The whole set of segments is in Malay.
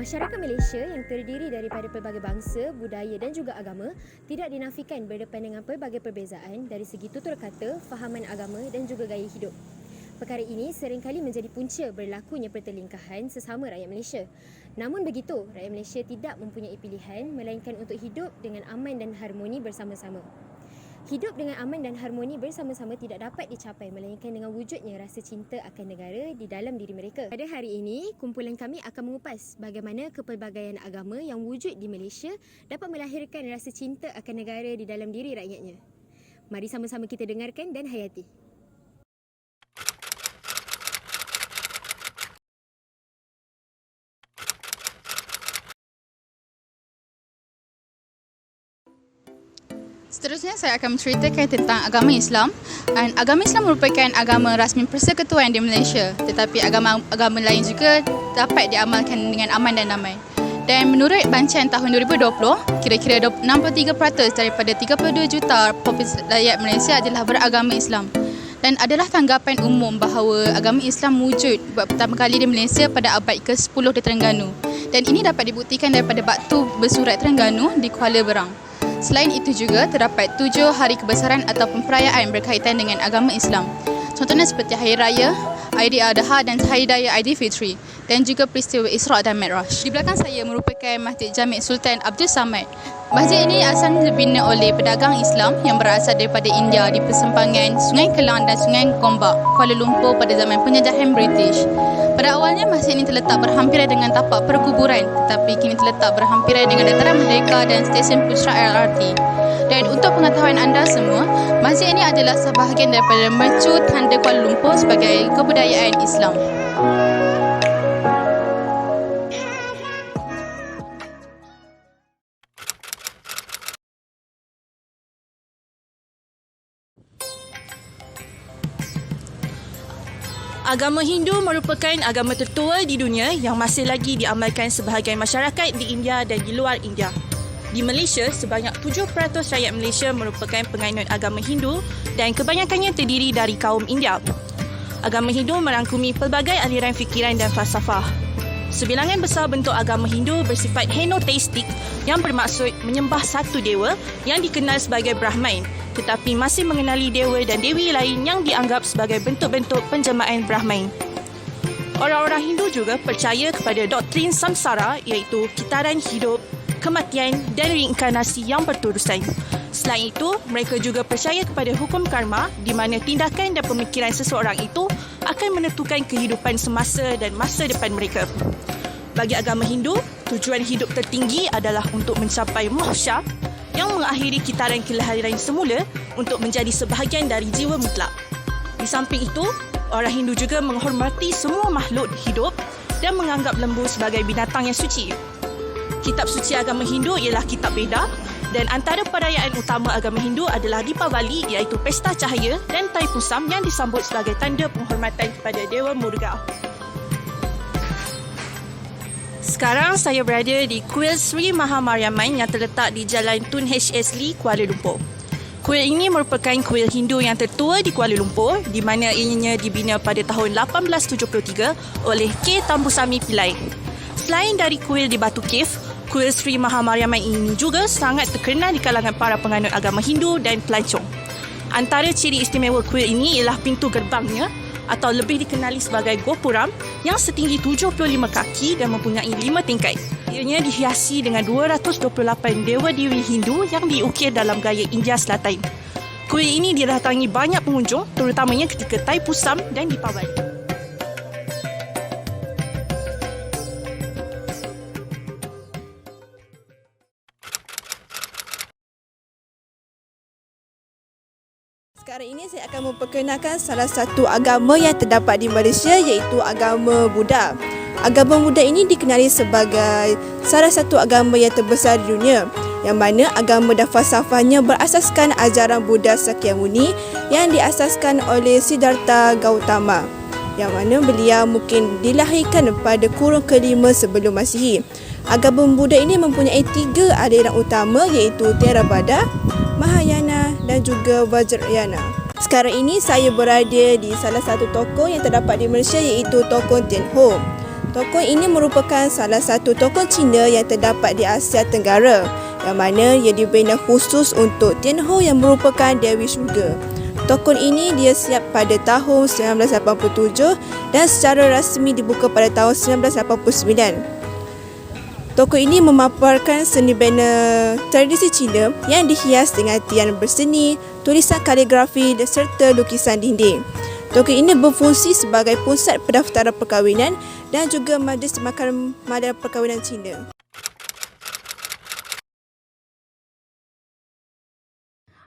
Masyarakat Malaysia yang terdiri daripada pelbagai bangsa, budaya dan juga agama tidak dinafikan berdepan dengan pelbagai perbezaan dari segi tutur kata, fahaman agama dan juga gaya hidup. Perkara ini seringkali menjadi punca berlakunya pertelingkahan sesama rakyat Malaysia. Namun begitu, rakyat Malaysia tidak mempunyai pilihan melainkan untuk hidup dengan aman dan harmoni bersama-sama. Hidup dengan aman dan harmoni bersama-sama tidak dapat dicapai melainkan dengan wujudnya rasa cinta akan negara di dalam diri mereka. Pada hari ini, kumpulan kami akan mengupas bagaimana kepelbagaian agama yang wujud di Malaysia dapat melahirkan rasa cinta akan negara di dalam diri rakyatnya. Mari sama-sama kita dengarkan dan hayati. Seterusnya saya akan menceritakan tentang agama Islam. Dan agama Islam merupakan agama rasmi persekutuan di Malaysia, tetapi agama-agama lain juga dapat diamalkan dengan aman dan damai. Dan menurut bancaan tahun 2020, kira-kira 63% daripada 32 juta populasi rakyat Malaysia adalah beragama Islam. Dan adalah tanggapan umum bahawa agama Islam wujud buat pertama kali di Malaysia pada abad ke-10 di Terengganu. Dan ini dapat dibuktikan daripada batu bersurat Terengganu di Kuala Berang. Selain itu juga, terdapat 7 hari kebesaran ataupun perayaan berkaitan dengan agama Islam. Contohnya seperti Hari Raya, Aidiladha dan Hari Raya Aidilfitri dan juga peristiwa Isra' dan Mi'raj. Di belakang saya merupakan Masjid Jami' Sultan Abdul Samad. Masjid ini asalnya dibina oleh pedagang Islam yang berasal daripada India di persimpangan Sungai Kelang dan Sungai Gombak, Kuala Lumpur pada zaman penjajahan British. Pada awalnya, masjid ini terletak berhampiran dengan tapak perkuburan, tetapi kini terletak berhampiran dengan dataran Merdeka dan stesen Pusat LRT. Dan untuk pengetahuan anda semua, masjid ini adalah sebahagian daripada mercu tanda Kuala Lumpur sebagai kebudayaan Islam. Agama Hindu merupakan agama tertua di dunia yang masih lagi diamalkan sebahagian masyarakat di India dan di luar India. Di Malaysia, sebanyak 7% rakyat Malaysia merupakan penganut agama Hindu dan kebanyakannya terdiri dari kaum India. Agama Hindu merangkumi pelbagai aliran fikiran dan falsafah. Sebilangan besar bentuk agama Hindu bersifat henoteistik yang bermaksud menyembah satu dewa yang dikenal sebagai Brahman, tetapi masih mengenali dewa dan dewi lain yang dianggap sebagai bentuk-bentuk penjelmaan Brahman. Orang-orang Hindu juga percaya kepada doktrin samsara, iaitu kitaran hidup, kematian dan reinkarnasi yang berterusan. Selain itu, mereka juga percaya kepada hukum karma di mana tindakan dan pemikiran seseorang itu akan menentukan kehidupan semasa dan masa depan mereka. Bagi agama Hindu, tujuan hidup tertinggi adalah untuk mencapai mohsyar yang mengakhiri kitaran kelahiran semula untuk menjadi sebahagian dari jiwa mutlak. Di samping itu, orang Hindu juga menghormati semua makhluk hidup dan menganggap lembu sebagai binatang yang suci. Kitab suci agama Hindu ialah Kitab Veda dan antara perayaan utama agama Hindu adalah Deepavali, iaitu Pesta Cahaya, dan Thaipusam yang disambut sebagai tanda penghormatan kepada Dewa Murga. Sekarang saya berada di Kuil Sri Mahamariamman yang terletak di Jalan Tun H.S. Lee, Kuala Lumpur. Kuil ini merupakan kuil Hindu yang tertua di Kuala Lumpur, di mana ianya dibina pada tahun 1873 oleh K. Tambusami Pillai. Selain dari kuil di Batu Cave, Kuil Sri Mahamariamman ini juga sangat terkenal di kalangan para penganut agama Hindu dan pelancong. Antara ciri istimewa kuil ini ialah pintu gerbangnya atau lebih dikenali sebagai Gopuram yang setinggi 75 kaki dan mempunyai 5 tingkat. Ianya dihiasi dengan 228 dewa-dewi Hindu yang diukir dalam gaya India Selatan. Kuil ini didatangi banyak pengunjung, terutamanya ketika Thaipusam dan Deepavali. Sekarang ini saya akan memperkenalkan salah satu agama yang terdapat di Malaysia, iaitu agama Buddha. Agama Buddha ini dikenali sebagai salah satu agama yang terbesar di dunia, yang mana agama dan falsafahnya berasaskan ajaran Buddha Sakyamuni yang diasaskan oleh Siddhartha Gautama, yang mana beliau mungkin dilahirkan pada kurun ke-5 sebelum Masihi. Agama Buddha ini mempunyai 3 aliran utama, iaitu Theravada, Mahayana dan juga Vajrayana. Sekarang ini saya berada di salah satu toko yang terdapat di Malaysia, iaitu Toko Tian Ho. Tokoh ini merupakan salah satu tokoh Cina yang terdapat di Asia Tenggara, yang mana ia dibina khusus untuk Tianhou yang merupakan Dewi Syurga. Tokoh ini dia siap pada tahun 1987 dan secara rasmi dibuka pada tahun 1989. Tokoh ini memaparkan seni bina tradisi Cina yang dihias dengan tian berseni, tulisan kaligrafi serta lukisan dinding. Tokoh ini berfungsi sebagai pusat pendaftaran perkahwinan dan juga majlis madara perkahwinan Cina.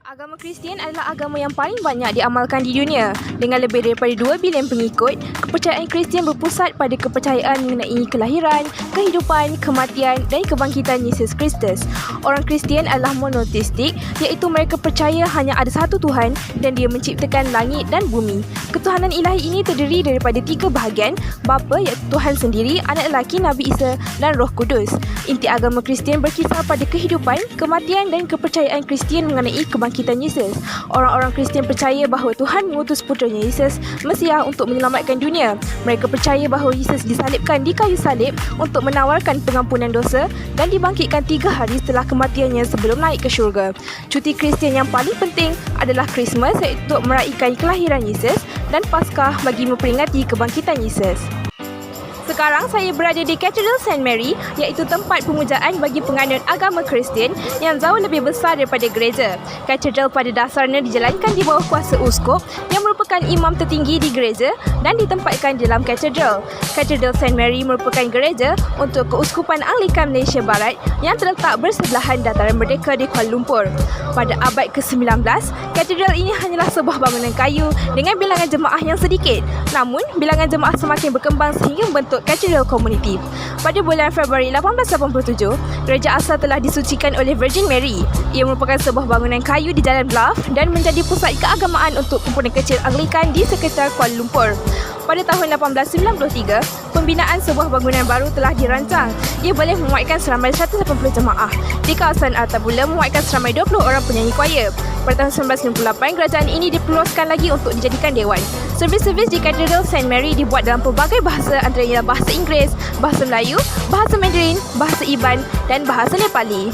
Agama Kristian adalah agama yang paling banyak diamalkan di dunia. Dengan lebih daripada 2 bilion pengikut, kepercayaan Kristian berpusat pada kepercayaan mengenai kelahiran, kehidupan, kematian dan kebangkitan Yesus Kristus. Orang Kristian adalah monoteistik, iaitu mereka percaya hanya ada satu Tuhan dan dia menciptakan langit dan bumi. Ketuhanan ilahi ini terdiri daripada 3 bahagian, Bapa iaitu Tuhan sendiri, Anak lelaki Nabi Isa dan Roh Kudus. Inti agama Kristian berkisar pada kehidupan, kematian dan kepercayaan Kristian mengenai kebangkitan Yesus. Orang-orang Kristian percaya bahawa Tuhan mengutus putranya Yesus, Mesias, untuk menyelamatkan dunia. Mereka percaya bahawa Yesus disalibkan di kayu salib untuk menawarkan pengampunan dosa dan dibangkitkan 3 hari setelah kematiannya sebelum naik ke syurga. Cuti Kristian yang paling penting adalah Christmas, iaitu untuk meraihkan kelahiran Yesus, dan Paskah bagi memperingati kebangkitan Yesus. Sekarang saya berada di Cathedral St. Mary, iaitu tempat pemujaan bagi penganut agama Kristian yang jauh lebih besar daripada gereja. Katedral pada dasarnya dijalankan di bawah kuasa uskup yang merupakan imam tertinggi di gereja dan ditempatkan dalam katedral. Katedral St. Mary merupakan gereja untuk Keuskupan Anglikan Malaysia Barat yang terletak bersebelahan Dataran Merdeka di Kuala Lumpur. Pada abad ke-19, katedral ini hanyalah sebuah bangunan kayu dengan bilangan jemaah yang sedikit. Namun, bilangan jemaah semakin berkembang sehingga membentuk Cathedral Community. Pada bulan Februari 1887, gereja asal telah disucikan oleh Virgin Mary. Ia merupakan sebuah bangunan kayu di Jalan Bluff dan menjadi pusat keagamaan untuk kumpulan kecil Anglikan di sekitar Kuala Lumpur. Pada tahun 1893, pembinaan sebuah bangunan baru telah dirancang. Ia boleh memuatkan seramai 180 jemaah. Di kawasan Altabula memuatkan seramai 20 orang penyanyi choir. Pada tahun 1998, kerajaan ini diperluaskan lagi untuk dijadikan dewan. Servis-servis di Cathedral St. Mary dibuat dalam pelbagai bahasa, antaranya bahasa Inggeris, bahasa Melayu, bahasa Mandarin, bahasa Iban dan bahasa Nepali.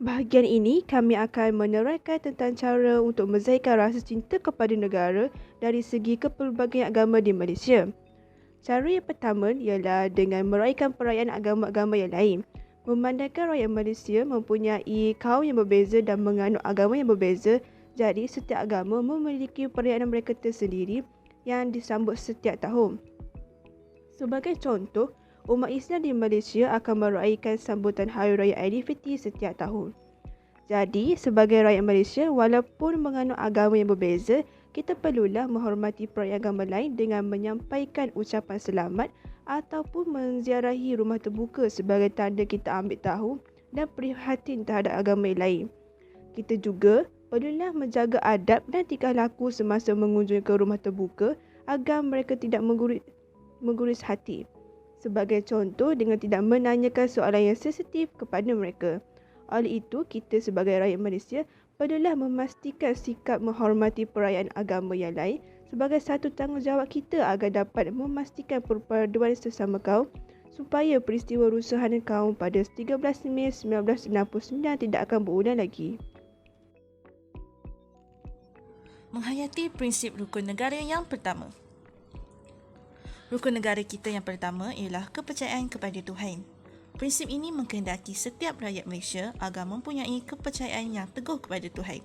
Bahagian ini kami akan menerangkan tentang cara untuk menzahirkan rasa cinta kepada negara dari segi kepelbagaian agama di Malaysia. Cara yang pertama ialah dengan meraihkan perayaan agama-agama yang lain. Memandangkan rakyat Malaysia mempunyai kaum yang berbeza dan menganut agama yang berbeza, jadi setiap agama memiliki perayaan mereka tersendiri yang disambut setiap tahun. Sebagai contoh, umat Islam di Malaysia akan meraihkan sambutan Hari Raya Aidilfitri setiap tahun. Jadi, sebagai rakyat Malaysia, walaupun menganut agama yang berbeza, kita perlulah menghormati perayaan agama lain dengan menyampaikan ucapan selamat ataupun menziarahi rumah terbuka sebagai tanda kita ambil tahu dan prihatin terhadap agama yang lain. Kita juga perlulah menjaga adab dan tingkah laku semasa mengunjungi ke rumah terbuka agar mereka tidak mengguris hati. Sebagai contoh, dengan tidak menanyakan soalan yang sensitif kepada mereka. Oleh itu, kita sebagai rakyat Malaysia perlulah memastikan sikap menghormati perayaan agama yang lain sebagai satu tanggungjawab kita agar dapat memastikan perpaduan sesama kaum supaya peristiwa rusahan kaum pada 13 Mei 1969 tidak akan berulang lagi. Menghayati prinsip rukun negara yang pertama. Rukun negara kita yang pertama ialah kepercayaan kepada Tuhan. Prinsip ini mengkehendaki setiap rakyat Malaysia agar mempunyai kepercayaan yang teguh kepada Tuhan.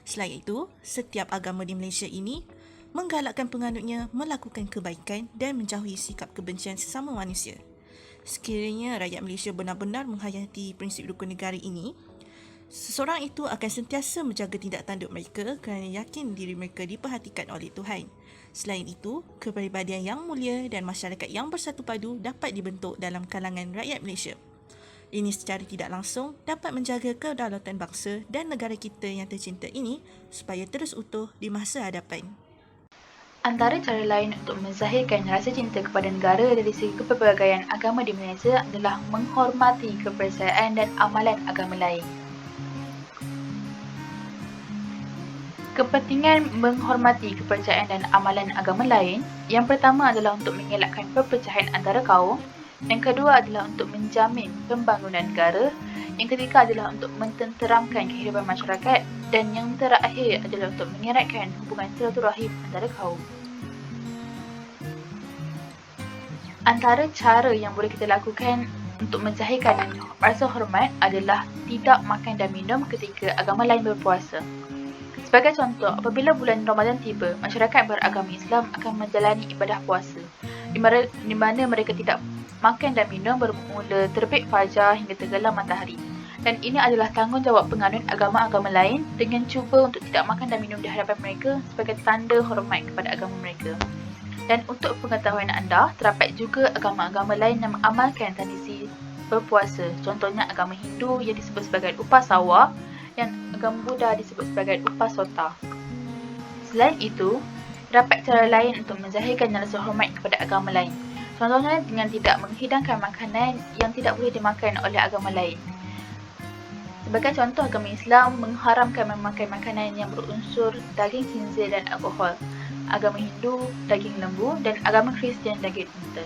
Selain itu, setiap agama di Malaysia ini menggalakkan penganutnya melakukan kebaikan dan menjauhi sikap kebencian sesama manusia. Sekiranya rakyat Malaysia benar-benar menghayati prinsip rukun negara ini, seseorang itu akan sentiasa menjaga tindak tanduk mereka kerana yakin diri mereka diperhatikan oleh Tuhan. Selain itu, kepribadian yang mulia dan masyarakat yang bersatu padu dapat dibentuk dalam kalangan rakyat Malaysia. Ini secara tidak langsung dapat menjaga kedaulatan bangsa dan negara kita yang tercinta ini supaya terus utuh di masa hadapan. Antara cara lain untuk menzahirkan rasa cinta kepada negara dari segi kepelbagaian agama di Malaysia adalah menghormati kepercayaan dan amalan agama lain. Kepentingan menghormati kepercayaan dan amalan agama lain, yang pertama adalah untuk mengelakkan perpecahan antara kaum, yang kedua adalah untuk menjamin pembangunan negara, yang ketiga adalah untuk mententeramkan kehidupan masyarakat, dan yang terakhir adalah untuk mengeratkan hubungan silaturahim antara kaum. Antara cara yang boleh kita lakukan untuk menzahirkan rasa hormat adalah tidak makan dan minum ketika agama lain berpuasa. Sebagai contoh, apabila bulan Ramadan tiba, masyarakat beragama Islam akan menjalani ibadah puasa, di mana mereka tidak makan dan minum bermula terbit fajar hingga tenggelam matahari. Dan ini adalah tanggungjawab penganut agama-agama lain dengan cuba untuk tidak makan dan minum di hadapan mereka sebagai tanda hormat kepada agama mereka. Dan untuk pengetahuan anda, terdapat juga agama-agama lain yang mengamalkan tradisi berpuasa. Contohnya agama Hindu yang disebut sebagai Upasawa, yang agama Buddha disebut sebagai Upasota. Selain itu, terdapat cara lain untuk menzahirkan rasa hormat kepada agama lain. Contohnya dengan tidak menghidangkan makanan yang tidak boleh dimakan oleh agama lain. Sebagai contoh, agama Islam mengharamkan memakan makanan yang berunsur daging khinzir dan alkohol. Agama Hindu, daging lembu, dan agama Kristian, daging unta.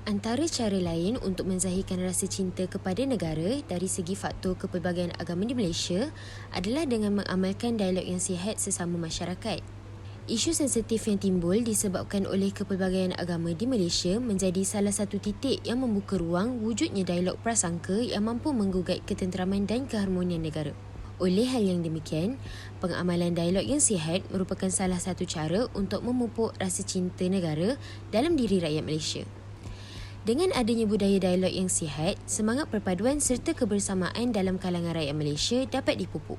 Antara cara lain untuk menzahirkan rasa cinta kepada negara dari segi faktor kepelbagaian agama di Malaysia adalah dengan mengamalkan dialog yang sihat sesama masyarakat. Isu sensitif yang timbul disebabkan oleh kepelbagaian agama di Malaysia menjadi salah satu titik yang membuka ruang wujudnya dialog prasangka yang mampu menggugat ketenteraman dan keharmonian negara. Oleh hal yang demikian, pengamalan dialog yang sihat merupakan salah satu cara untuk memupuk rasa cinta negara dalam diri rakyat Malaysia. Dengan adanya budaya dialog yang sihat, semangat perpaduan serta kebersamaan dalam kalangan rakyat Malaysia dapat dipupuk.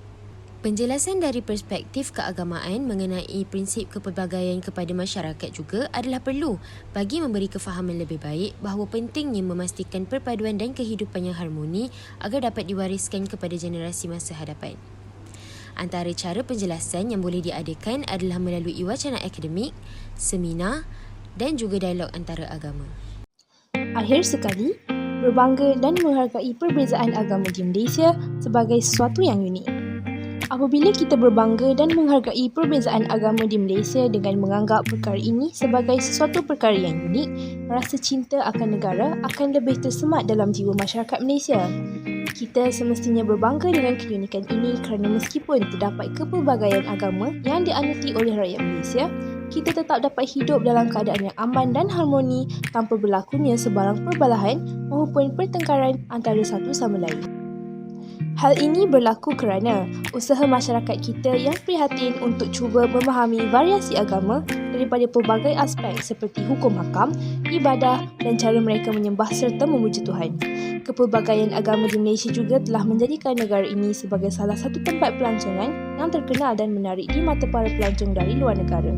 Penjelasan dari perspektif keagamaan mengenai prinsip kepelbagaian kepada masyarakat juga adalah perlu bagi memberi kefahaman lebih baik bahawa pentingnya memastikan perpaduan dan kehidupan yang harmoni agar dapat diwariskan kepada generasi masa hadapan. Antara cara penjelasan yang boleh diadakan adalah melalui wacana akademik, seminar dan juga dialog antara agama. Akhir sekali, berbangga dan menghargai perbezaan agama di Malaysia sebagai sesuatu yang unik. Apabila kita berbangga dan menghargai perbezaan agama di Malaysia dengan menganggap perkara ini sebagai sesuatu perkara yang unik, rasa cinta akan negara akan lebih tersemat dalam jiwa masyarakat Malaysia. Kita semestinya berbangga dengan keunikan ini kerana meskipun terdapat kepelbagaian agama yang dianuti oleh rakyat Malaysia, kita tetap dapat hidup dalam keadaan yang aman dan harmoni tanpa berlakunya sebarang perbalahan maupun pertengkaran antara satu sama lain. Hal ini berlaku kerana usaha masyarakat kita yang prihatin untuk cuba memahami variasi agama daripada pelbagai aspek seperti hukum hakam, ibadah dan cara mereka menyembah serta memuji Tuhan. Kepelbagaian agama di Malaysia juga telah menjadikan negara ini sebagai salah satu tempat pelancongan yang terkenal dan menarik di mata para pelancong dari luar negara.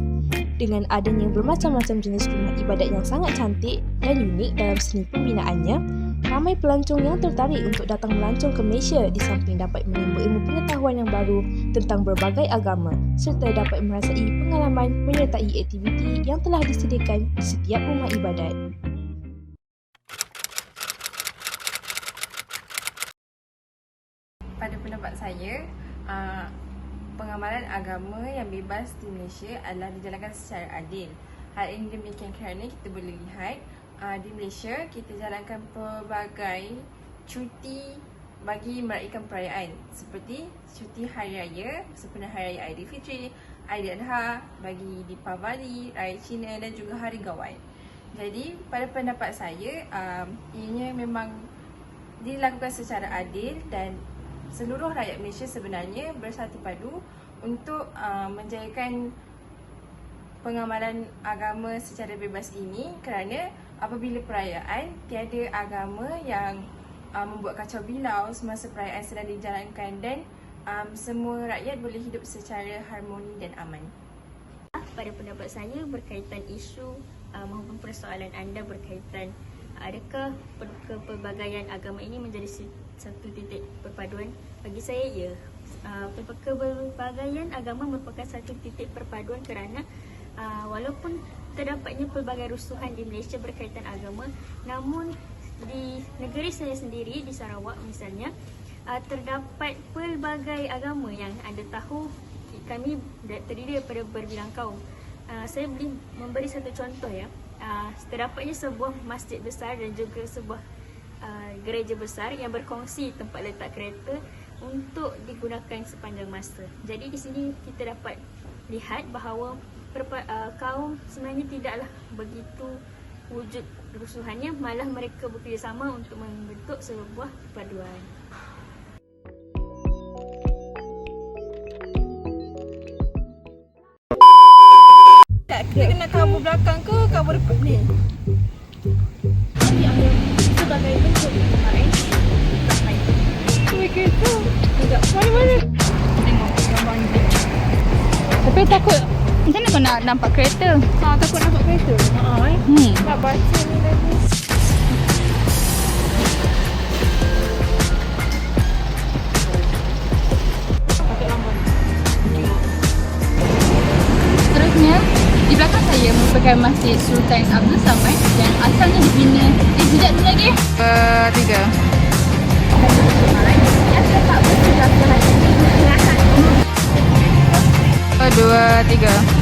Dengan adanya bermacam-macam jenis rumah ibadat yang sangat cantik dan unik dalam seni pembinaannya, ramai pelancong yang tertarik untuk datang melancong ke Malaysia di samping dapat menimba ilmu pengetahuan yang baru tentang berbagai agama serta dapat merasai pengalaman menyertai aktiviti yang telah disediakan di setiap rumah ibadat. Pada pendapat saya, pengamalan agama yang bebas di Malaysia adalah dijalankan secara adil. Hal ini demikian kerana kita boleh lihat di Malaysia kita jalankan pelbagai cuti bagi meraihkan perayaan seperti cuti Hari Raya sempena Hari Raya Aidilfitri, Ailadha, bagi Deepavali, Raya Cina dan juga Hari Gawai. Jadi pada pendapat saya, ianya memang dilakukan secara adil dan seluruh rakyat Malaysia sebenarnya bersatu padu untuk menjayakan pengamalan agama secara bebas ini kerana apabila perayaan, tiada agama yang membuat kacau bilau semasa perayaan sedang dijalankan dan semua rakyat boleh hidup secara harmoni dan aman. Pada pendapat saya berkaitan isu maupun persoalan anda berkaitan adakah kepelbagaian agama ini menjadi satu titik perpaduan? Bagi saya, ya. Keberpelbagaian agama merupakan satu titik perpaduan kerana walaupun terdapatnya pelbagai rusuhan di Malaysia berkaitan agama, namun di negeri saya sendiri, di Sarawak misalnya, terdapat pelbagai agama yang anda tahu kami terdiri daripada berbilang kaum. Saya boleh memberi satu contoh ya. Terdapatnya sebuah masjid besar dan juga sebuah gereja besar yang berkongsi tempat letak kereta untuk digunakan sepanjang masa. Jadi di sini kita dapat lihat bahawa kaum sebenarnya tidaklah begitu wujud rusuhannya, malah mereka bekerjasama untuk membentuk sebuah perpaduan. Tak kira nak kabur belakang ke kabur depan ni? Sebagai bentuk kemarin Begitu. Tidak mana-mana. Tengok gambar ni. Tapi takut macam mana kau nak nampak kereta? Takut nampak kereta. Tak baca ni lagi. Seterusnya, di belakang saya merupakan Masjid Sultan Abdul Samad yang asalnya dibina sejak tu lagi. 2, 3.